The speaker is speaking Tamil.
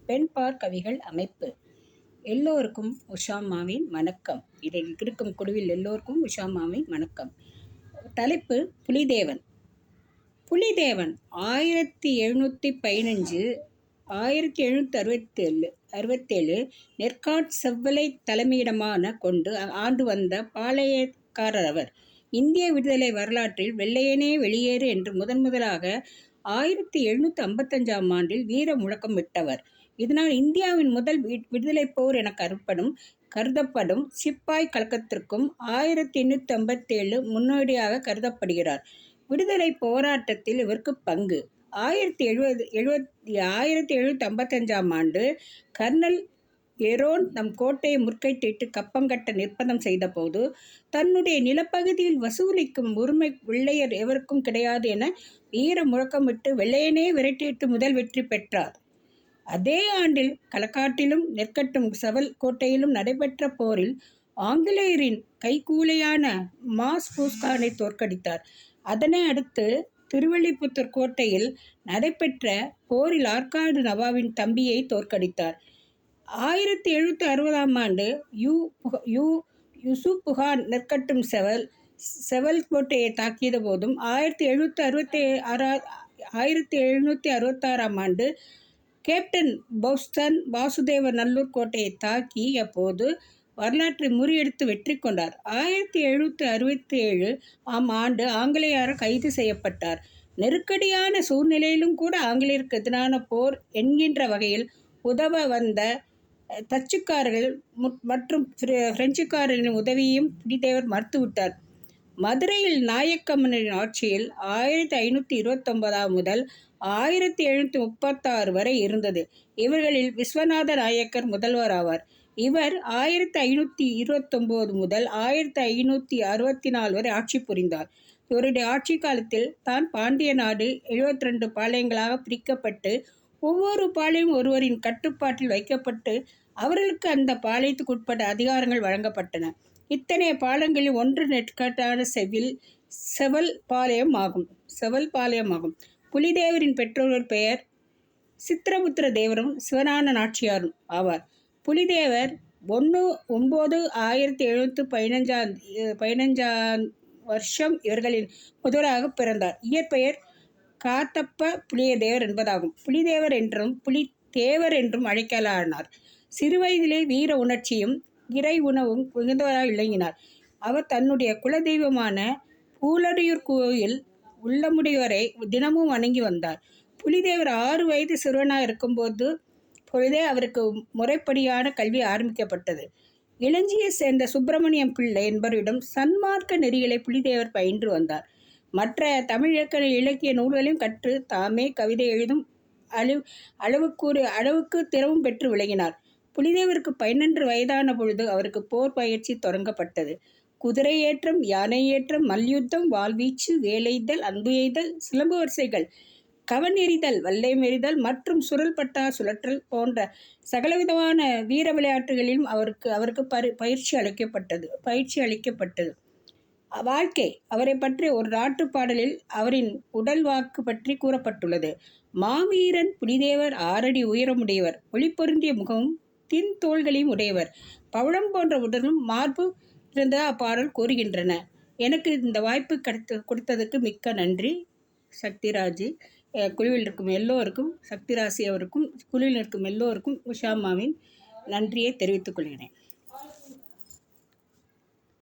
பெண்பாற் கவிகள் அமைப்பு. எல்லோருக்கும் உஷாம்மாவின் வணக்கம். இதில் இருக்கும் குழுவில் எல்லோருக்கும் உஷாம்மாவின் வணக்கம். தலைப்பு புலிதேவன். புலிதேவன் 1715 1767 நெற்காட் செவ்வலை தலைமையிடமான கொண்டு ஆண்டு வந்த பாளையக்காரர் அவர். இந்திய விடுதலை வரலாற்றில் வெள்ளையனே வெளியேறு என்று முதலாக 1755 ஆண்டில் வீர முழக்கம் விட்டவர். இதனால் இந்தியாவின் முதல் விடுதலைப் போர் என கருதப்படும் சிப்பாய் கழகத்திற்கும் 1857 முன்னோடியாக கருதப்படுகிறார். விடுதலை போராட்டத்தில் இவருக்கு பங்கு. 1755 ஆண்டு கர்னல் எரோன் தம் கோட்டையை முற்கையிட்டு கப்பங்கட்ட நிர்பந்தம் செய்தபோது தன்னுடைய நிலப்பகுதியில் வசூலிக்கும் உரிமை வெள்ளையர் எவருக்கும் கிடையாது என வீர முழக்கமிட்டு வெள்ளையனே விரட்டியிட்டு முதல் வெற்றி பெற்றார். அதே ஆண்டில் களக்காட்டிலும் நெற்கட்டும் செவல் கோட்டையிலும் நடைபெற்ற போரில் ஆங்கிலேயரின் கைக்கூலியான மாஸ்பூஸ்கானை தோற்கடித்தார். அதனை அடுத்து திருவள்ளிபுத்தூர் கோட்டையில் நடைபெற்ற போரில் ஆற்காடு நவாபின் தம்பியை தோற்கடித்தார். 1760 ஆண்டு யூசுப்கான் நெற்கட்டும் செவல் கோட்டையை தாக்கியது போதும் 1766 ஆண்டு கேப்டன் பௌஸ்டன் வாசுதேவ நல்லூர் கோட்டையை தாக்கிய போது வரலாற்றை முறியடித்து வெற்றி கொண்டார். 1767 ஆண்டு ஆங்கிலேயரால் கைது செய்யப்பட்டார். நெருக்கடியான சூழ்நிலையிலும் கூட ஆங்கிலேயருக்கு எதிரான போர் என்கின்ற வகையில் உதவ வந்த டச்சுக்காரர்கள் மற்றும் பிரெஞ்சுக்காரர்களின் உதவியையும் புலிதேவர் மறுத்துவிட்டார். மதுரையில் நாயக்க மன்னரின் ஆட்சியில் 1529 முதல் 1736 வரை இருந்தது. இவர்களில் விஸ்வநாத நாயக்கர் முதல்வர் ஆவார். இவர் 1529 முதல் 1564 வரை ஆட்சி புரிந்தார். இவருடைய ஆட்சி காலத்தில் தான் பாண்டிய நாடு 72 பாளையங்களாக பிரிக்கப்பட்டு ஒவ்வொரு பாளையம் ஒருவரின் கட்டுப்பாட்டில் வைக்கப்பட்டு அவர்களுக்கு அந்த பாளையத்துக்கு உட்பட்ட அதிகாரங்கள் வழங்கப்பட்டன. இத்தனை பாளையங்களில் ஒன்று நெற்காட்டான செவல் பாளையம் ஆகும். புலிதேவரின் பெற்றோர் பெயர் சித்திரபுத்திர தேவரும் சிவஞான நாச்சியாரும் ஆவார். புலிதேவர் 1/9/1715 வருஷம் இவர்களின் முதலாக பிறந்தார். இயற்பெயர் காத்தப்ப புலியதேவர் என்பதாகும். புலிதேவர் என்றும் புலித்தேவர் என்றும் அழைக்கலானார். சிறுவயதிலே வீர உணர்ச்சியும் இறை உணவும் மிகுந்தவராக விளங்கினார். அவர் தன்னுடைய குலதெய்வமான பூலடியூர் கோயில் உள்ளமுடையோரை தினமும் வணங்கி வந்தார். புலிதேவர் 6 வயது சிறுவனாக இருக்கும்போது பொழுதே அவருக்கு முறைப்படியான கல்வி ஆரம்பிக்கப்பட்டது. இளஞ்சியை சேர்ந்த சுப்பிரமணியம் பிள்ளை என்பவரிடம் சன்மார்க்க நெறிகளை புலிதேவர் பயின்று வந்தார். மற்ற தமிழ் இலக்கிய நூல்களையும் கற்று தாமே கவிதை எழுதும் அளவுக்கு திறமும் பெற்று விளங்கினார். புலிதேவருக்கு 12 வயதான பொழுது அவருக்கு போர் பயிற்சி தொடங்கப்பட்டது. குதிரை ஏற்றம், யானை ஏற்றம், மல்யுத்தம், வாள்வீச்சு, வேலைதல், அன்பு எய்தல், சிலம்பு வரிசைகள், கவன் எறிதல், வல்லம் எறிதல் மற்றும் சுழல்பட்டா சுழற்றல் போன்ற சகலவிதமான வீர விளையாட்டுகளிலும் அவருக்கு பயிற்சி அளிக்கப்பட்டது. வாழ்க்கை. அவரை பற்றி ஒரு நாட்டு பாடலில் அவரின் உடல் வாக்கு பற்றி கூறப்பட்டுள்ளது. மாவீரன் புலிதேவர் 6 அடி உயரமுடையவர், ஒளி பொருந்திய முகமும் தின் தோள்களையும் உடையவர், பவழம் போன்ற உடலும் மார்பு இருந்த அப்பாடல் கூறுகின்றன. எனக்கு இந்த வாய்ப்பு கொடுத்ததுக்கு மிக்க நன்றி. சக்திராஜ். குழுவில் இருக்கும் எல்லோருக்கும், சக்திராசி அவருக்கும் குழுவில் இருக்கும் எல்லோருக்கும் உஷாம்மாவின் நன்றியை தெரிவித்துக் கொள்கிறேன்.